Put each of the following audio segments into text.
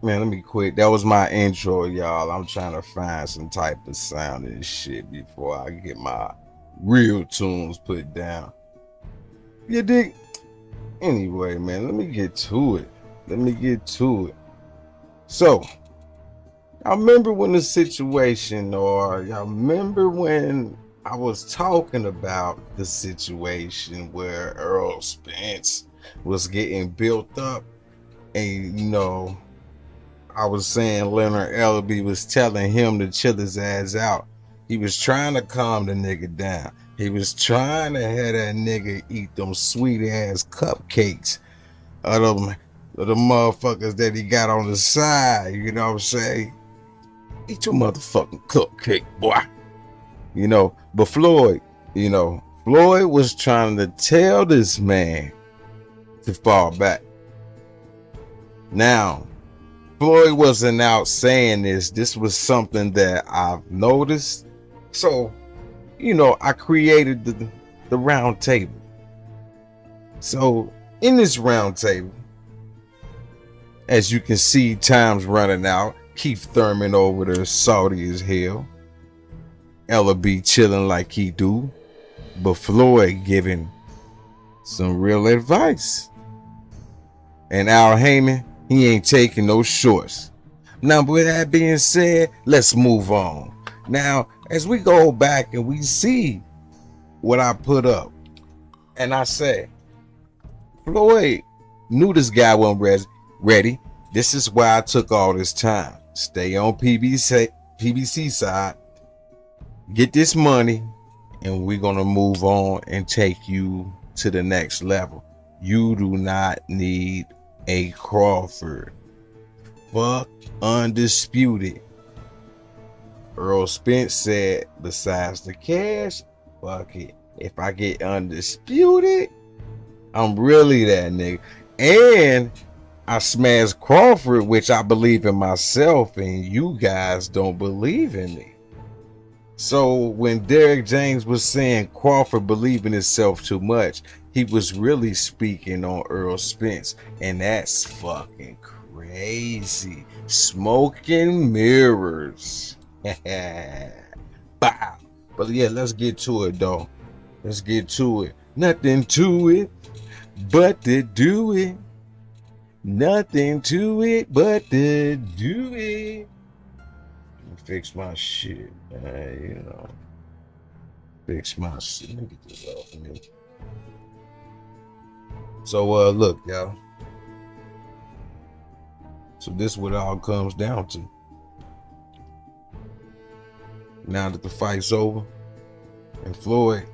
Man, let me quit. That was my intro, y'all. I'm trying to find some type of sound and shit before I get my real tunes put down. You dig? Anyway, man, let me get to it. So, y'all remember when the situation, or y'all remember when I was talking about the situation where Earl Spence was getting built up, and I was saying Leonard Ellerbe was telling him to chill his ass out. He was trying to calm the nigga down. He was trying to have that nigga eat them sweet ass cupcakes of the motherfuckers that he got on the side. You know what I'm saying? Eat your motherfucking cupcake, boy. But Floyd was trying to tell this man to fall back. Now, Floyd wasn't out saying this. This was something that I've noticed. So, I created the round table. So, in this round table, as you can see, time's running out. Keith Thurman over there salty as hell. Ellerbe chilling like he do. But Floyd giving some real advice. And Al Heyman, he ain't taking no shorts. Now, with that being said, let's move on. Now, as we go back and we see what I put up, and I say, Floyd knew this guy wasn't ready. This is why I took all this time. Stay on PBC side, get this money, and we're going to move on and take you to the next level. You do not need a Crawford. Fuck undisputed. Earl Spence said, besides the cash, fuck it. If I get undisputed, I'm really that nigga. And I smashed Crawford, which I believe in myself, and you guys don't believe in me. So when Derek James was saying Crawford believed in himself too much, he was really speaking on Earl Spence, and that's fucking crazy. Smoking mirrors. Bow. But yeah, let's get to it though. Let's get to it. Nothing to it but to do it. Nothing to it but to do it. Fix my shit. Fix my shit. Let me get this off of me. So look, y'all. So this is what it all comes down to. Now that the fight's over, and Floyd,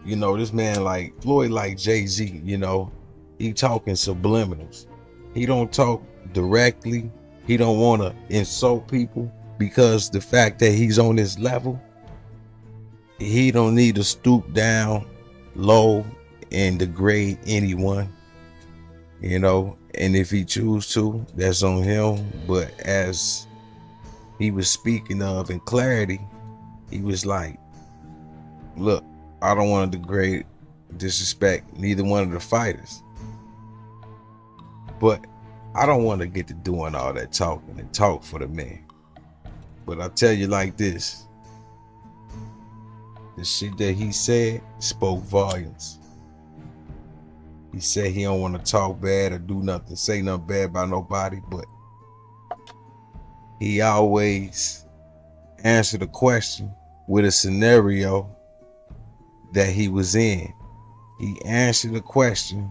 this man like Floyd like Jay-Z, he talking subliminals. He don't talk directly. He don't want to insult people, because the fact that he's on this level, he don't need to stoop down low and degrade anyone, and if he choose to, that's on him. But as he was speaking of in clarity, he was like, look, I don't want to degrade, disrespect neither one of the fighters, but I don't want to get to doing all that talking and talk for the man. But I tell you like this, the shit that he said spoke volumes. He said he don't want to talk bad or do nothing, say nothing bad about nobody, but he always answered a question with a scenario that he was in. He answered a question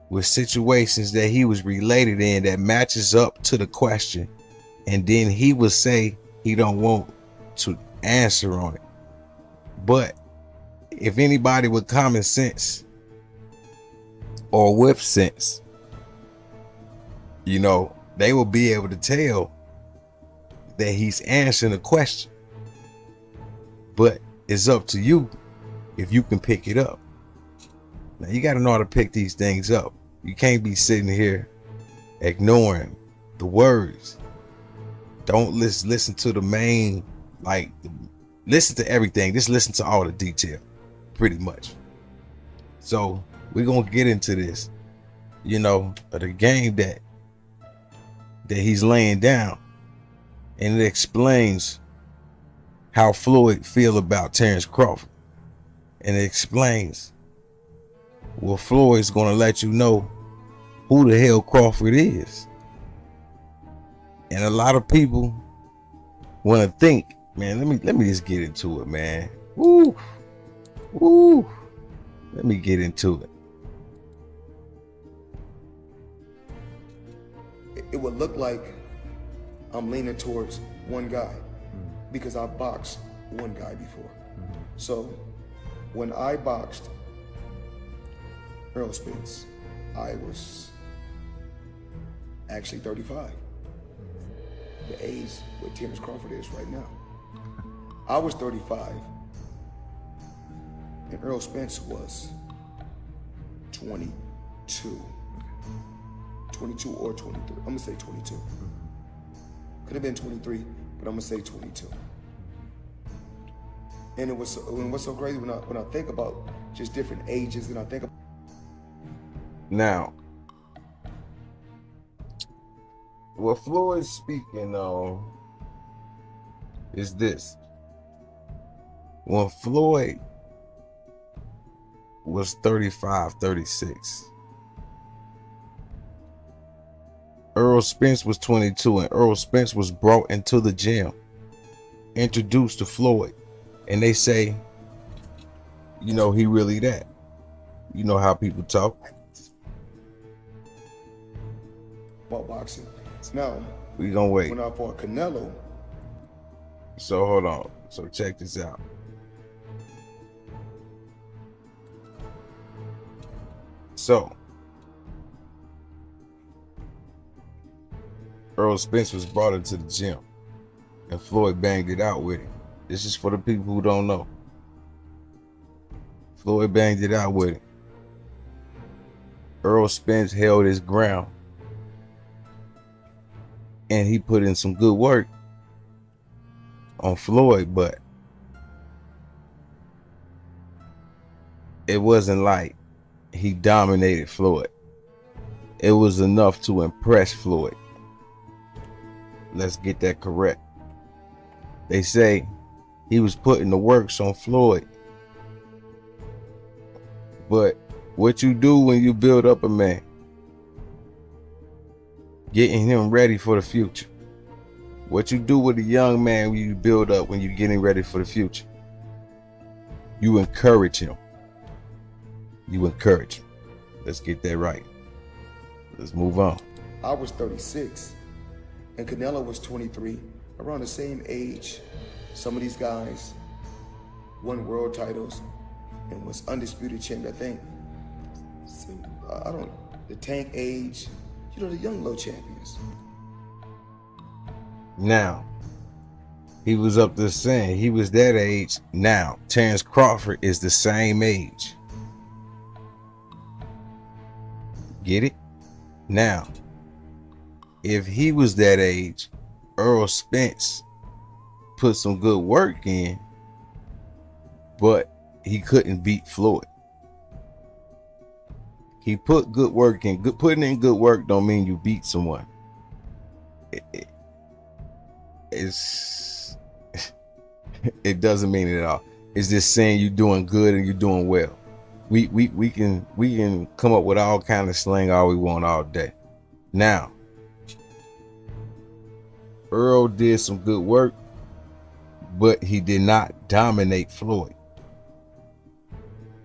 with situations that he was related in that matches up to the question, and then he would say he don't want to answer on it. But if anybody with common sense or with sense, they will be able to tell that he's answering a question. But it's up to you if you can pick it up. Now you got to know how to pick these things up. You can't be sitting here ignoring the words. Don't listen to the main, listen to everything. Just listen to all the detail, pretty much. So we're going to get into this, the game that that he's laying down, and it explains how Floyd feel about Terrence Crawford, and it explains, well, Floyd's gonna let you know who the hell Crawford is. And a lot of people want to think, man, let me just get into it, man. Woo, woo. Let me get into it. It would look like I'm leaning towards one guy because I boxed one guy before. So when I boxed Earl Spence, I was actually 35. The age what Terrence Crawford is right now. I was 35 and Earl Spence was 22. 22 or 23. I'm gonna say 22. Could have been 23, but I'm gonna say 22. And it was, and what's so crazy when I think about just different ages, and I think about now, what Floyd's speaking on is this. When Floyd was 35, 36, Earl Spence was 22, and Earl Spence was brought into the gym, introduced to Floyd, and they say, you know, he really that. You know how people talk about boxing. Now, we gonna wait. When I fought Canelo. So hold on. So check this out. So Earl Spence was brought into the gym, and Floyd banged it out with him. This is for the people who don't know. Floyd banged it out with him. Earl Spence held his ground, and he put in some good work on Floyd, but it wasn't like he dominated Floyd. It was enough to impress Floyd. Let's get that correct. They say he was putting the works on Floyd. But what you do when you build up a man, getting him ready for the future. What you do with a young man when you build up, when you're getting ready for the future, you encourage him. You encourage him. Let's get that right. Let's move on. I was 36 and Canelo was 23, around the same age. Some of these guys won world titles and was undisputed champion. I think, the Tank age, you know, the young low champions. Now, he was up there saying he was that age. Now, Terrence Crawford is the same age. Get it? Now, if he was that age, Earl Spence put some good work in, but he couldn't beat Floyd. He put good work in. Putting in good work don't mean you beat someone. It doesn't mean it at all. It's just saying you're doing good and you're doing well. We can come up with all kind of slang all we want all day. Now, Earl did some good work, but he did not dominate Floyd.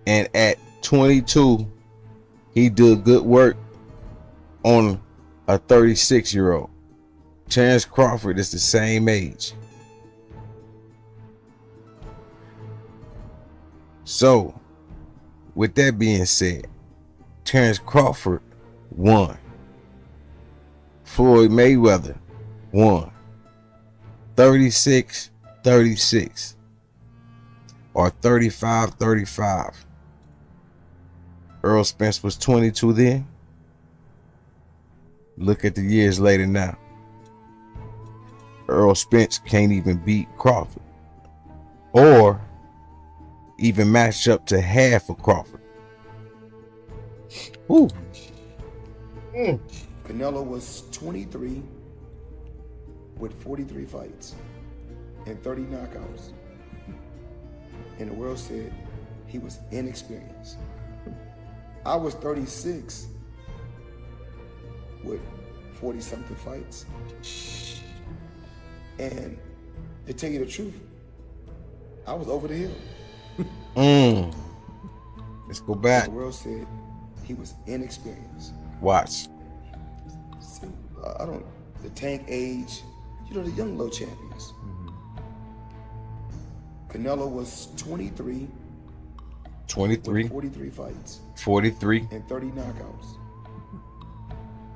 And at 22, he did good work on a 36-year-old. Terrence Crawford is the same age. So, with that being said, Terrence Crawford won. Floyd Mayweather won. 36-36 or 35-35. Earl Spence was 22 then. Look at the years later now. Earl Spence can't even beat Crawford or even match up to half of Crawford. Ooh. Canelo was 23 with 43 fights and 30 knockouts. And the world said he was inexperienced. I was 36 with 40-something fights. And to tell you the truth, I was over the hill. Let's go back. The world said he was inexperienced. Watch. See, I don't, the Tank age, you know, the young low champions. Canelo was 23. 23. With 43 fights. 43. And 30 knockouts.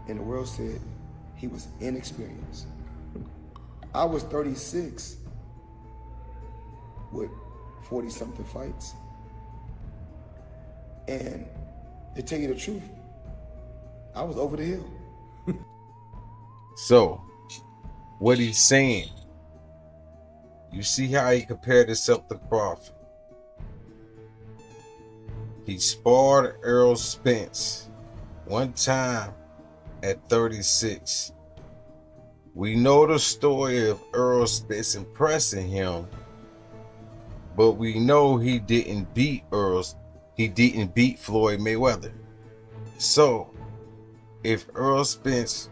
And the world said he was inexperienced. I was 36 with 40-something fights. And to tell you the truth, I was over the hill. So, what he's saying, you see how he compared himself to Crawford. He sparred Errol Spence one time at 36. We know the story of Errol Spence impressing him, but we know he didn't beat Floyd Mayweather. So, if Errol Spence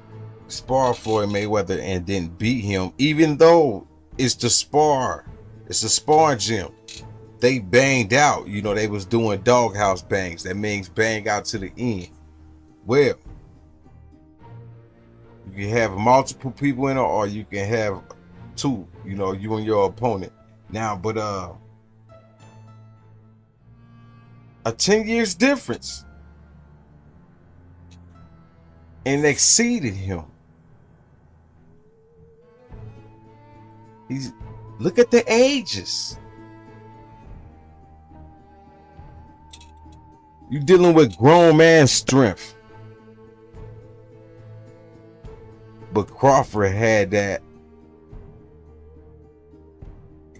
sparred Floyd Mayweather and didn't beat him, even though it's a sparring gym, they banged out. You know, they was doing doghouse bangs. That means bang out to the end. Well, you can have multiple people in it, or you can have two, you know, you and your opponent. Now, but a 10 years difference, and exceeded him. Look at the ages. You dealing with grown man strength. But Crawford had that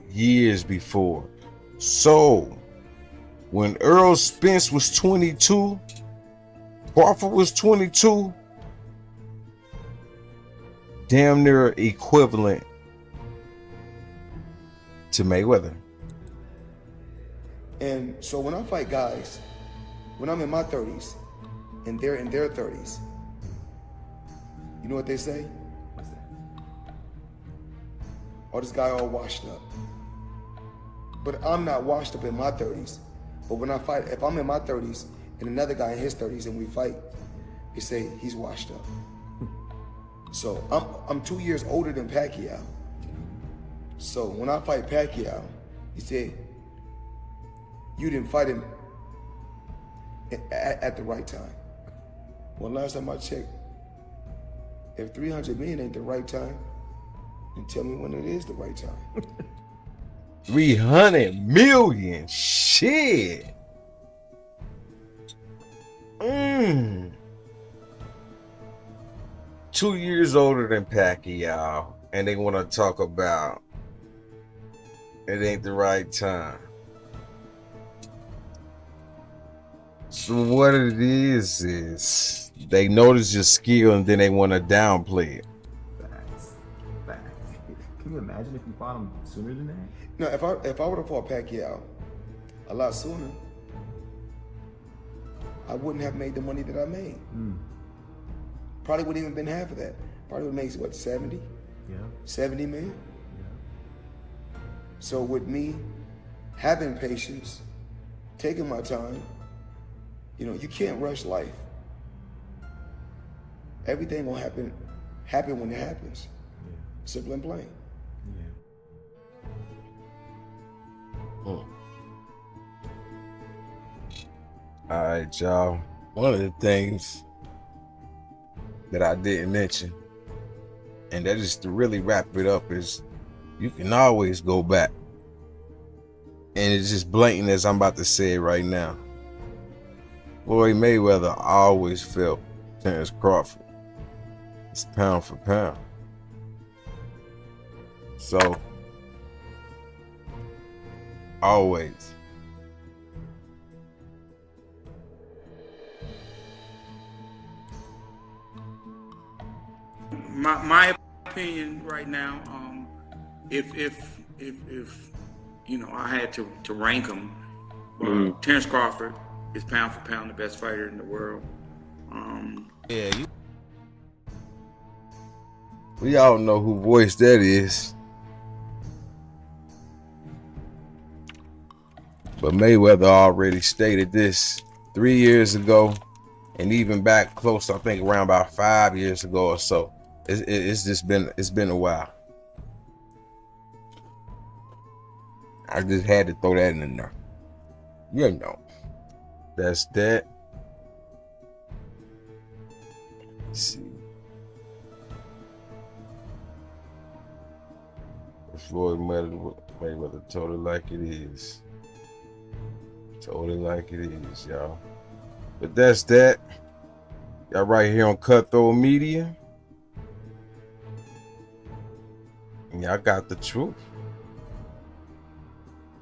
years before. So when Errol Spence was 22, Crawford was 22, damn near equivalent to Mayweather. And so when I fight guys, when I'm in my 30s and they're in their 30s, you know what they say? What's that? Oh, this guy all washed up. But I'm not washed up in my 30s. But when I fight, if I'm in my 30s and another guy in his 30s and we fight, they say he's washed up. So I'm 2 years older than Pacquiao. So when I fight Pacquiao, he said, you didn't fight him at the right time. Well, last time I checked, if 300 million ain't the right time, then tell me when it is the right time. 300 million, shit. 2 years older than Pacquiao, and they want to talk about it ain't the right time. So what it is they notice your skill and then they want to downplay it. Facts. Can you imagine if you fought him sooner than that? No, if I would have fought Pacquiao a lot sooner, I wouldn't have made the money that I made. Probably wouldn't even been half of that. Probably would make, what, 70? Yeah. 70 million? Yeah. So with me having patience, taking my time, you know, you can't rush life. Everything will happen when it happens. Yeah. Simple and plain. Yeah. All right, y'all. One of the things that I didn't mention, and that is to really wrap it up, is you can always go back. And it's just blatant as I'm about to say it right now. Floyd Mayweather always felt Terence Crawford. It's pound for pound. So, always. My opinion right now, if you know, I had to rank them, Terrence Crawford is pound for pound the best fighter in the world. Yeah, we all know who voice that is. But Mayweather already stated this 3 years ago, and even back close, I think around about 5 years ago or so. It's been a while. I just had to throw that in there. You know, that's that. Let's see. Floyd Mayweather told it like it is. Told it like it is, y'all. But that's that. Y'all right here on Cutthroat Media. And y'all got the truth.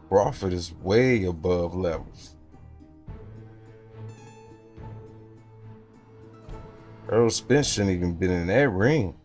Crawford is way above levels. Earl Spence shouldn't even been in that ring.